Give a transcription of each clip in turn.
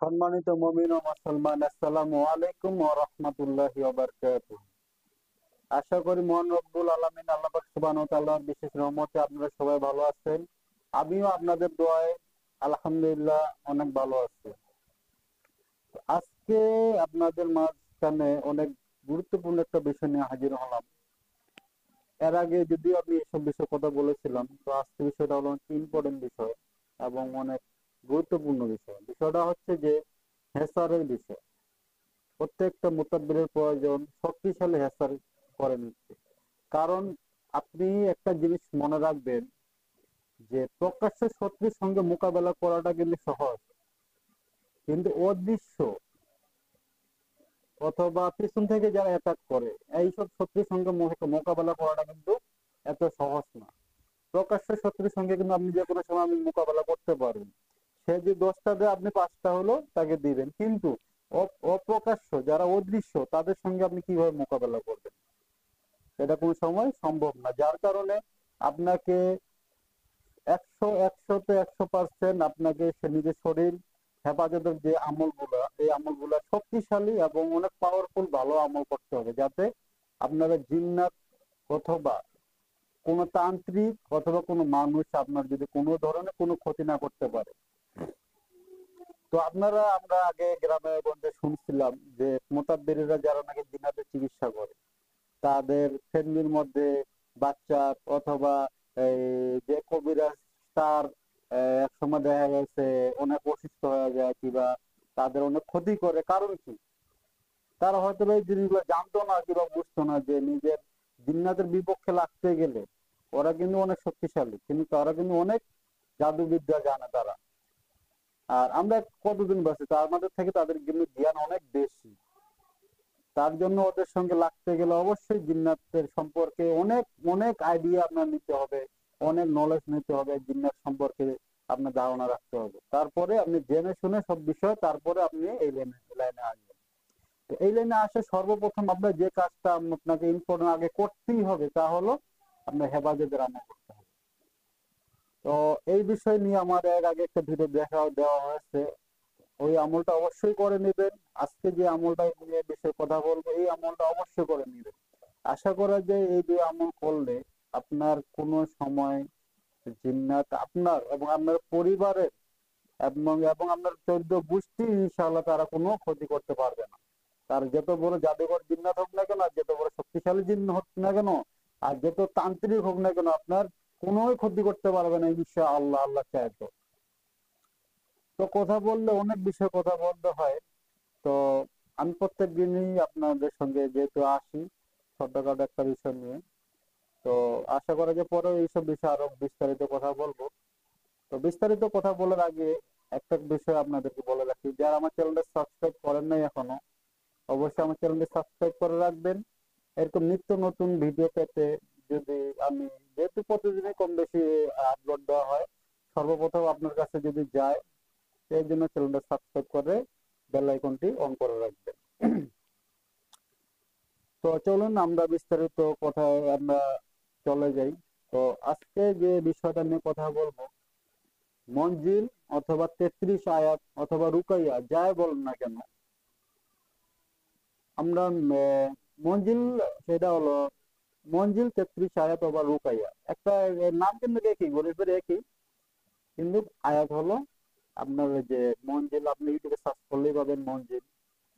সম্মানিত মুমিন ও মুসলমান, আসসালামু আলাইকুম ওয়া রাহমাতুল্লাহি ওয়া বারাকাতুহু। আশা করি মহান রব্বুল আলামিন আল্লাহ পাক সুবহানাহু ওয়া তাআলার বিশেষ রহমতে আপনারা সবাই ভালো আছেন। আমিও আপনাদের দোয়ায় আলহামদুলিল্লাহ অনেক ভালো আছি। আজকে আপনাদের মাঝখানে অনেক গুরুত্বপূর্ণ একটা বিষয় নিয়ে হাজির হলাম। এর আগে যদিও আমি এসব বিষয়ে কথা বলেছিলাম, তো আজকে বিষয়টা হলো ইম্পর্টেন্ট বিষয় এবং অনেক গুরুত্বপূর্ণ বিষয়। বিষয়টা হচ্ছে যে হেসারের বিষয়। প্রত্যেকটা মুতাব্বিরের প্রয়োজন শক্তিশালী হেসার করে নিচ্ছে। কারণ আপনি একটা জিনিস মনে রাখবেন যে প্রকাশ্য শত্রুর সঙ্গে মোকাবেলা করাটা কিন্তু সহজ, কিন্তু অদৃশ্য অথবা পিছন থেকে যারা অ্যাটাক করে এইসব শত্রুর সঙ্গে মোকাবেলা করাটা কিন্তু এত সহজ না। প্রকাশ্য শত্রুর সঙ্গে কিন্তু আপনি যে কোনো সময় আপনি মোকাবেলা করতে পারবেন। সে যে 10টা দেয় আপনি 5টা হলো তাকে দিবেন, কিন্তু অপ্রকাশ্য যারা অদৃশ্য তাদের সঙ্গে আপনি কিভাবে মোকাবেলা করবেন? এটা কোনো সময় সম্ভব না। যার কারণে আপনাকে 100% আপনাকে সে নিজের শরীর হেফাজতের যে আমলগুলা, এই আমলগুলা শক্তিশালী এবং অনেক পাওয়ারফুল ভালো আমল করতে হবে, যাতে আপনারা জিন্নাত অথবা কোনো তান্ত্রিক অথবা কোনো মানুষ আপনার যদি কোনো ধরনের কোনো ক্ষতি না করতে পারে। তো আমরা আগে গ্রামে গঞ্জে শুনছিলাম যে মোতাব্বিরেরা যারা নাকি জিন্নাতের চিকিৎসা করে, তাদের ফ্যামিলির মধ্যে বাচ্চা অথবা এই যে কবিরাজ, তার একসময় দেখা গেছে অনেক অসুস্থ হয়ে যায় কিংবা তাদের অনেক ক্ষতি করে। কারণ কি? তারা হয়তো এই জিনিসগুলো জানতো না কিংবা বুঝতো না যে নিজের জিন্নাতের বিপক্ষে লাগতে গেলে ওরা কিন্তু অনেক শক্তিশালী, কিন্তু তারা কিন্তু অনেক জাদুবিদ্যা জানে তারা। আর আমরা কতদিন বাঁচি, তার আমাদের থেকে তাদের কিন্তু জ্ঞান অনেক বেশি। তার জন্য ওদের সঙ্গে লাগতে গেলে অবশ্যই জিন্নাতের সম্পর্কে অনেক অনেক আইডিয়া আপনার নিতে হবে, অনেক নলেজ নিতে হবে, জিন্নাত সম্পর্কে আপনার ধারণা রাখতে হবে। তারপরে আপনি জেনে শুনে সব বিষয় তারপরে আপনি এই লাইনে আসবেন। তো এই লাইনে আসে সর্বপ্রথম আপনার যে কাজটা আপনাকে ইম্পর্টেন্ট আগে করতেই হবে তা হলো আপনার হেফাজতের আমল করতে হবে। তো এই বিষয় নিয়ে আমার এর আগে একটা ভিডিও দেওয়া হয়েছে, ওই আমলটা অবশ্যই করে নেবেন। আজকে যে আমলটা নিয়ে বিষয়ে কথা বলবো এই আমলটা অবশ্যই করে নেবেন। আশা করা যায় এই দুই আমল করলে আপনার কোনো সময় জিন্নাত আপনার এবং আপনার পরিবারের এবং এবং আপনার 14 গোষ্ঠী ইনশাআল্লাহ তারা কোনো ক্ষতি করতে পারবে না। তার যত বড় জাদুঘর জিন্নাত হোক না কেন, আর যত বড় শক্তিশালী জিন্ন হোক না কেন, আর যত তান্ত্রিক হোক না কেন, আপনার কোনো ক্ষতি করতে পারবে না ইনশাআল্লাহ, আল্লাহ চায় তো। তো কথা বললে অনেক বিষয়ে কথা বলতে হয়। তো আমি প্রত্যেক দিনই আপনাদের সঙ্গে যেহেতু আসি ছোটখাটো একটা বিষয় নিয়ে, তো আশা করা যে পরে এইসব বিষয়ে আরো বিস্তারিত কথা বলবো। তো বিস্তারিত কথা বলার আগে একটা বিষয় আপনাদেরকে বলে রাখি, যারা আমার চ্যানেলটা সাবস্ক্রাইব করেন নাই এখনো, অবশ্যই আমার চ্যানেলটি সাবস্ক্রাইব করে রাখবেন। এরকম নিত্য নতুন ভিডিও পেতে যদি আমি, যেহেতু প্রতিদিনই কম বেশি আপলোড দেওয়া হয়, সর্বপ্রথম আপনার কাছে যদি যায়, সেই জন্য চ্যানেলটা সাবস্ক্রাইব করে বেল আইকনটি অন করে রাখবেন। তো চলুন আমরা বিস্তারিত কথায় আমরা চলে যাই। তো আজকে যে বিষয়টা নিয়ে কথা বলবো, মঞ্জিল অথবা 33 আয়াত অথবা রুকাইয়া যাই বলেন না কেন, আমরা মঞ্জিল, সেটা হলো মঞ্জিল 33 আয়াত অথবা রুকাইয়া, একটা এর নাম কিন্তু একই, গরিবের একই, কিন্তু আয়াত হলো আপনার ওই যে মঞ্জিল। আপনি ইউটিউবে সার্চ করলেই পাবেন মঞ্জিল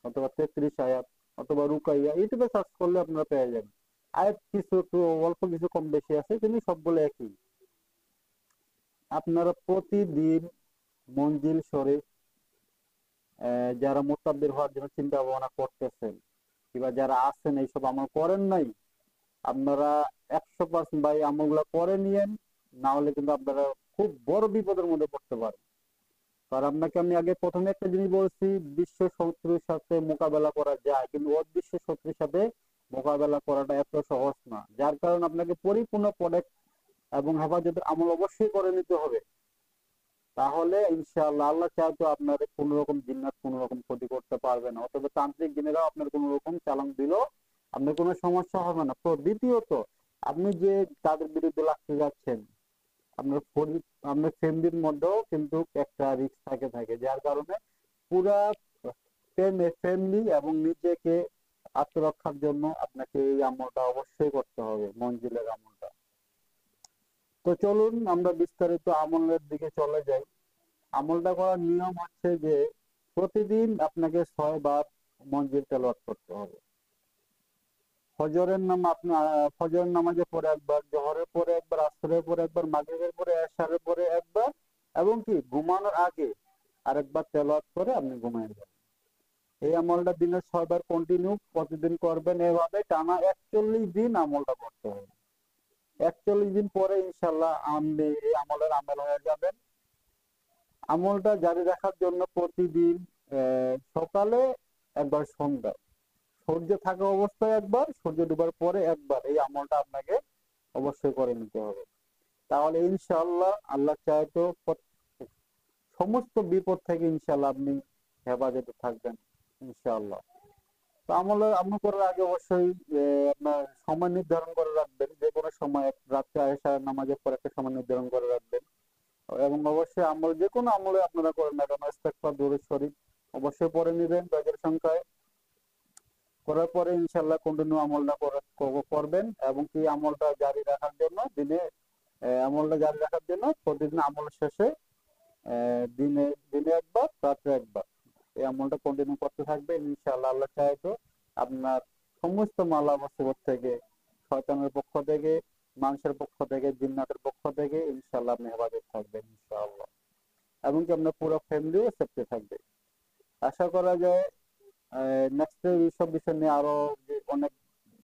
অথবা 33 আয়াত অথবা রুকাইয়া, ইউটিউবে সার্চ করলে আপনারা পেয়ে যাবেন। আয়াত কিছু একটু অল্প কিছু কম বেশি আছে, কিন্তু সবগুলো একই। আপনারা প্রতিদিন মঞ্জিল শরীফ, যারা মুতাব্বির হওয়ার জন্য চিন্তা ভাবনা করতেছেন কিংবা যারা আছেন এইসব আমল করেন নাই, আপনারা 100% ভাই আমলগুলো করে নিয়েন, না হলে কিন্তু আপনারা খুব বড় বিপদের মধ্যে পড়তে পারেন। আর আপনাকে আমি আগে প্রথমে একটা জিনিস বলছি, বিশ্ব শত্রুর সাথে মোকাবেলা করা যায়, কিন্তু অদৃশ্য শত্রুর সাথে মোকাবেলা করাটা এত সহজ না। যার কারণে আপনাকে পরিপূর্ণ প্রোটেক্ট এবং হেফাজতের আমল অবশ্যই করে নিতে হবে। তাহলে ইনশাআল্লাহ আল্লাহ চায় তো আপনার কোনো রকম জিন্নাত কোনো রকম ক্ষতি করতে পারবে না, অথবা তান্ত্রিক জিনেরাও আপনার কোনো রকম চালান দিল আপনার কোনো সমস্যা হবে না। তো দ্বিতীয়ত, আপনি যে তাদের বিরুদ্ধে লাগতে যাচ্ছেন, আপনার আপনার ফ্যামিলির মধ্যেও কিন্তু একটা রিস্ক থাকে থাকে, যার কারণে পুরা ফ্যামিলি এবং নিজেকে আত্মরক্ষার জন্য আপনাকে এই আমলটা অবশ্যই করতে হবে, মঞ্জিলের আমলটা। তো চলুন আমরা বিস্তারিত আমলের দিকে চলে যাই। আমলটা করার নিয়ম হচ্ছে যে প্রতিদিন আপনাকে 6 বার মঞ্জিল তেলাওয়াত করতে হবে। ফজরের নামাজের পরে একবার, জোহরের পরে একবার, আসরের পরে একবার, মাগরিবের পরে, এশারের পরে একবার, এবং কি ঘুমানোর আগে আরেকবার তেলাওয়াত করে আপনি ঘুমিয়ে যাবেন। এই আমলটা দিনে 6 বার কন্টিনিউ প্রতিদিন করবেন। এভাবে টানা 41 দিন আমলটা করতে হবে। 41 দিন পরে ইনশাল্লাহ আপনি এই আমলের আমেল হয়ে যাবেন। আমলটা জারি রাখার জন্য প্রতিদিন সকালে একবার, সন্ধ্যায়, সূর্য থাকা অবস্থায় একবার, সূর্য ডুবার পরে একবার এই আমলটা আপনাকে অবশ্যই করে নিতে হবে। তাহলে ইনশাআল্লাহ আল্লাহ চায় তো সমস্ত বিপদ থেকে ইনশাআল্লাহ আপনি হেফাজতে থাকবেন ইনশাআল্লাহ। তো আমল করার আগে অবশ্যই আপনার সময় নির্ধারণ করে রাখবেন। যে কোনো সময় রাত্রে আয়েশা নামাজের পর একটা সময় নির্ধারণ করে রাখবেন। এবং অবশ্যই যে কোনো আমলে আপনারা করেন না কেন, ইস্তেগফার, দুরূদ শরীফ অবশ্যই পড়ে নেবেন গজের সংখ্যায়। করার পরে ইনশাল্লাহ কন্টিনিউ আমলটা করবেন। এবং কি আমলটা জারি রাখার জন্য প্রতিদিন আমল শেষে দিনে দিনে একবার, রাত্রে একবার এই আমলটা কন্টিনিউ করতে থাকবেন ইনশাআল্লাহ। আল্লাহ চায় তো আপনার সমস্ত মালা মুসিবত থেকে, শয়তানের পক্ষ থেকে, মানুষের পক্ষ থেকে, জিন্নাতের পক্ষ থেকে ইনশাআল্লাহ আপনি হেফাজত থাকবেন ইনশাআল্লাহ। এবং কি আপনার পুরো ফ্যামিলিও সেফটি থাকবে। আশা করা যায় নেক্সট এইসব বিষয় নিয়ে আরো অনেক